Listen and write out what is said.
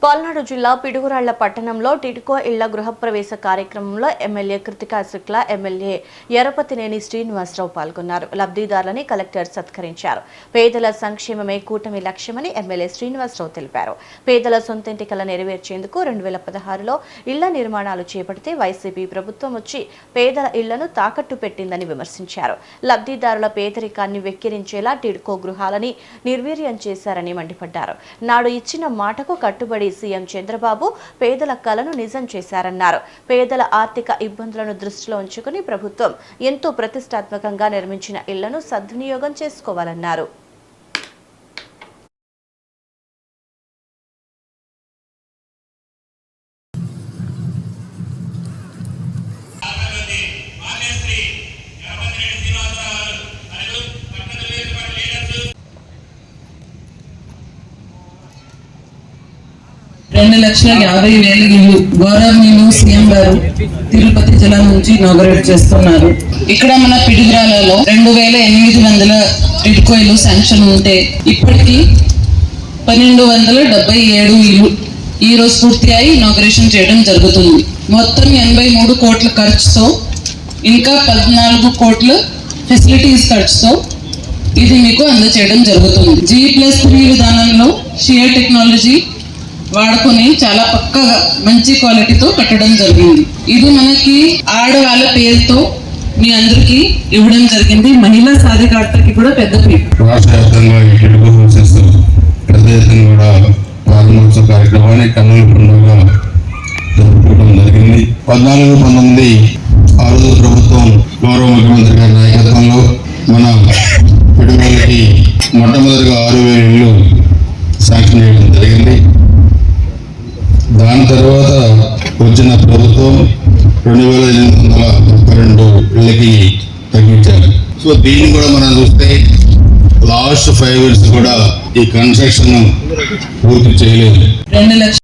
పల్నాడు జిల్లా పిడుగురాళ్ల పట్టణంలో టిడ్కో ఇళ్ల గృహప్రవేశ కార్యక్రమంలో ఎమ్మెల్యే కృతికా శుక్లా, ఎమ్మెల్యే ఎరపతినేని శ్రీనివాసరావు పాల్గొన్నారు. లబ్ధిదారులని కలెక్టర్ సత్కరించారు. పేదల సంక్షేమమే కూటమి లక్ష్యమని ఎమ్మెల్యే శ్రీనివాసరావు తెలిపారు. పేదల సొంతింటి కల నెరవేర్చేందుకు 2016లో ఇళ్ల నిర్మాణాలు చేపడితే వైసీపీ ప్రభుత్వం వచ్చి పేదల ఇళ్లను తాకట్టు పెట్టిందని విమర్శించారు. లబ్ధిదారుల పేదరికాన్ని వెక్కిరించేలా టిడ్కో గృహాలని నిర్వీర్యం చేశారని మండిపడ్డారు. నాడు ఇచ్చిన మాటకు కట్టుబడి సీఎం చంద్రబాబు పేదల కలను నిజం చేశారన్నారు. పేదల ఆర్థిక ఇబ్బందులను దృష్టిలో ఉంచుకుని ప్రభుత్వం ఎంతో ప్రతిష్టాత్మకంగా నిర్మించిన ఇళ్లను సద్వినియోగం చేసుకోవాలన్నారు. $2,50,000 గౌరవనీయులు సీఎం గారు తిరుపతి జిల్లా నుంచి ఇనాగరేట్ చేస్తున్నారు. ఇక్కడ మన పిడుగురాలలో 2,800 టిడ్కో ఇల్లు శాంక్షన్ ఉంటే ఇప్పటికీ 1,277 ఇల్లు ఈ రోజు పూర్తి అయి ఇనాగరేషన్ చేయడం జరుగుతుంది. మొత్తం 83 కోట్ల ఖర్చుతో ఇంకా 14 కోట్ల ఫెసిలిటీస్ ఖర్చుతో ఇది మీకు అందజేయడం జరుగుతుంది. G+3 విధానంలో షియర్ టెక్నాలజీ వాడుకొని చాలా పక్కగా మంచి క్వాలిటీతో కట్టడం జరిగింది. ఇది మనకి ఆడవాళ్ళ పేరుతో మీ అందరికి ఇవ్వడం జరిగింది. మహిళా సాధికారతకి కూడా పెద్ద పీట. రాష్ట్ర వ్యాప్తంగా ఈ టిడ్కో హౌసెస్ పెద్ద ఎత్తున కూడా ప్రారంభోత్సవ కార్యక్రమాన్ని కన్నుల పండుగగా జరుపుకోవడం జరిగింది. 14-19 ఆ రోజు ప్రభుత్వం గౌరవ ముఖ్యమంత్రి గారి నాయకత్వంలో మన పిడుగురాళ్ళకి మొట్టమొదటిగా 6,000 ఇళ్ళు శాంక్షన్ చేయడం జరిగింది. దాని తర్వాత వచ్చిన ప్రభుత్వం 2,832 ఇళ్ళకి తగ్గించారు. సో దీన్ని కూడా మనం చూస్తే లాస్ట్ 5 years కూడా ఈ కన్స్ట్రక్షన్ పూర్తి చేయలేదు. 2 లక్షల